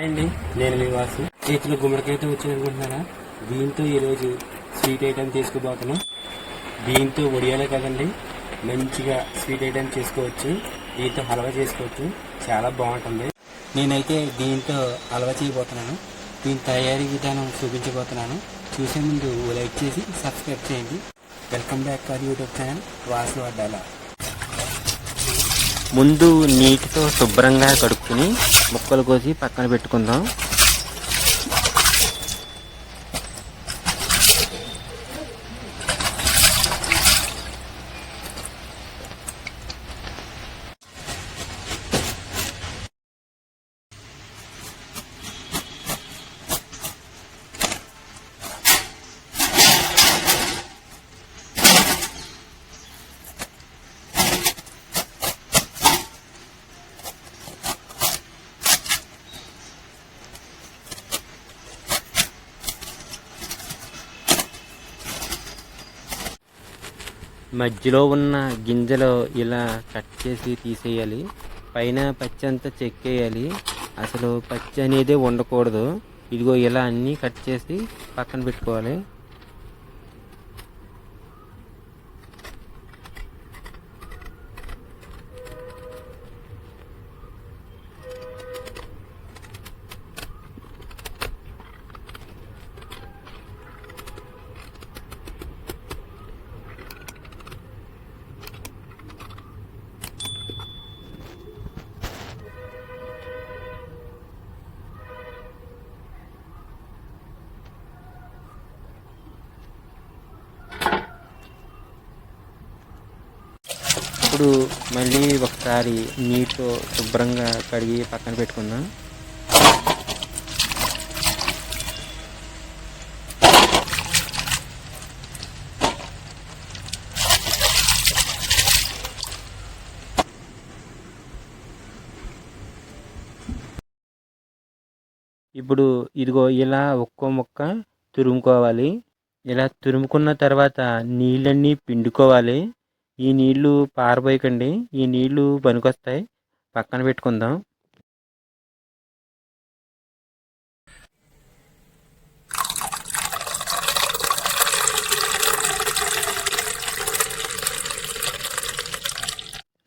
అండి, నేను మీ వాసు. చేతిలో గుమ్మడికాయతో వచ్చింది అనుకుంటున్నారా? దీంతో ఈరోజు స్వీట్ ఐటెం తీసుకుపోతున్నాం. దీంతో వడియాలే కదండి, మంచిగా స్వీట్ ఐటెం చేసుకోవచ్చు. దీంతో హల్వా చేసుకోవచ్చు, చాలా బాగుంటుంది. నేనైతే దీంతో హల్వా చేయబోతున్నాను. దీని తయారీ విధానం చూపించబోతున్నాను. చూసే ముందు లైక్ చేసి సబ్స్క్రైబ్ చేయండి. Welcome back our YouTube channel Vasu Addala. ముందు నీటితో శుభ్రంగా కడుక్కుని ముక్కలు కోసి పక్కన పెట్టుకుందాం. మధ్యలో ఉన్న గింజలు ఇలా కట్ చేసి తీసేయాలి. పైన పచ్చి అంతా చెక్కేయాలి. అసలు పచ్చి అనేది ఉండకూడదు. ఇదిగో ఇలా అన్నీ కట్ చేసి పక్కన పెట్టుకోవాలి. ఇప్పుడు మళ్ళీ ఒకసారి నీటితో శుభ్రంగా కడిగి పక్కన పెట్టుకుందాం. ఇప్పుడు ఇదిగో ఇలా ఒక్కో ముక్క తురుముకోవాలి. ఇలా తురుముకున్న తర్వాత నీళ్ళన్నీ పిండుకోవాలి. ఈ నీళ్లు పారబోయకండి, ఈ నీళ్లు పనికొస్తాయి. పక్కన పెట్టుకుందాం.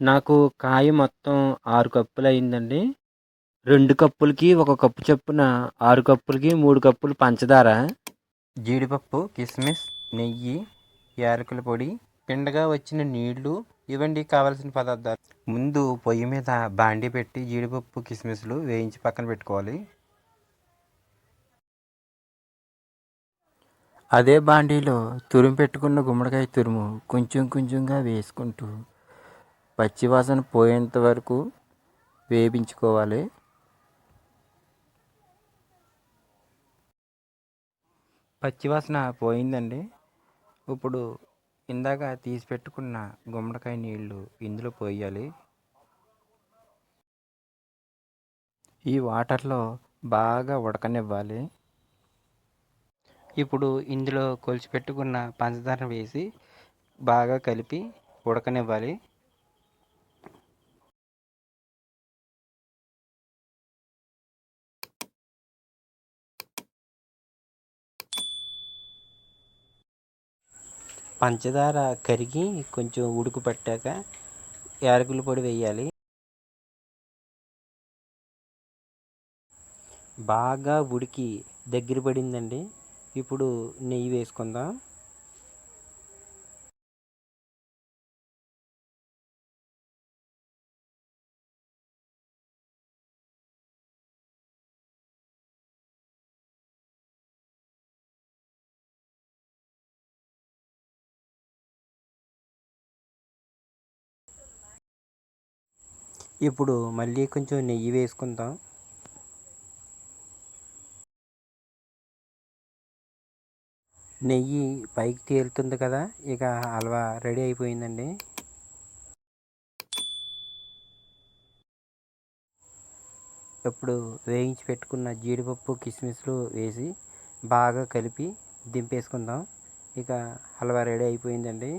నాకు కాయ మొత్తం 6 కప్పులు అయిందండి. 2 కప్పులకి 1 కప్పు చొప్పున 6 కప్పులకి 3 కప్పులు పంచదార, జీడిపప్పు, కిస్మిస్, నెయ్యి, యాలకుల పొడి, పిండగా వచ్చిన నీళ్లు. ఇవ్వండి కావాల్సిన పదార్థాలు. ముందు పొయ్యి మీద బాండీ పెట్టి జీడిపప్పు, కిస్మిస్లు వేయించి పక్కన పెట్టుకోవాలి. అదే బాండీలో తురుము పెట్టుకున్న గుమ్మడికాయ తురుము కొంచెం కొంచెంగా వేసుకుంటూ పచ్చివాసన పోయేంత వరకు వేయించుకోవాలి. పచ్చివాసన పోయిందండి. ఇప్పుడు ఇందాక తీసి పెట్టుకున్న గుమ్మడికాయ నీళ్లు ఇందులో పోయాలి. ఈ వాటర్లో బాగా ఉడకనివ్వాలి. ఇప్పుడు ఇందులో కొలిచి పెట్టుకున్న పంచదార వేసి బాగా కలిపి ఉడకనివ్వాలి. పంచదార కరిగి కొంచెం ఉడుకు పట్టాక యాలకుల పొడి వేయాలి. బాగా ఉడికి దగ్గర పడిందండి. ఇప్పుడు నెయ్యి వేసుకుందాం. ఇప్పుడు మళ్ళీ కొంచెం నెయ్యి వేసుకుందాం. నెయ్యి పైకి తేలుతుంది కదా, ఇక హల్వా రెడీ అయిపోయిందండి. ఇప్పుడు వేయించి పెట్టుకున్న జీడిపప్పు, కిస్మిస్లు వేసి బాగా కలిపి దింపేసుకుందాం. ఇక హల్వా రెడీ అయిపోయిందండి.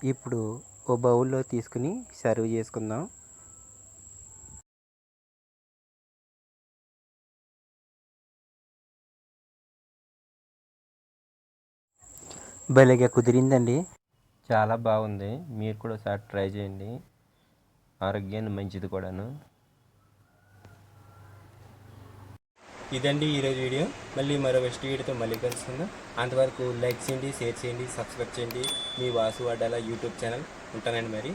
ఇప్పుడు ఓ బౌల్లో తీసుకుని సర్వ్ చేసుకుందాం. భలేగా కుదిరిందండి. చాలా బాగుంది. మీరు కూడా ఒకసారి ట్రై చేయండి. ఆరోగ్యానికి మంచిది కూడాను. ఇదండి ఈరోజు వీడియో. మళ్ళీ మరో బెస్ట్ వీడియోతో మళ్ళీ కలుసుకుందాం. అంతవరకు లైక్ చేయండి, షేర్ చేయండి, సబ్స్క్రైబ్ చేయండి. మీ వాసు అడ్డాల యూట్యూబ్ ఛానల్. ఉంటానండి మరి.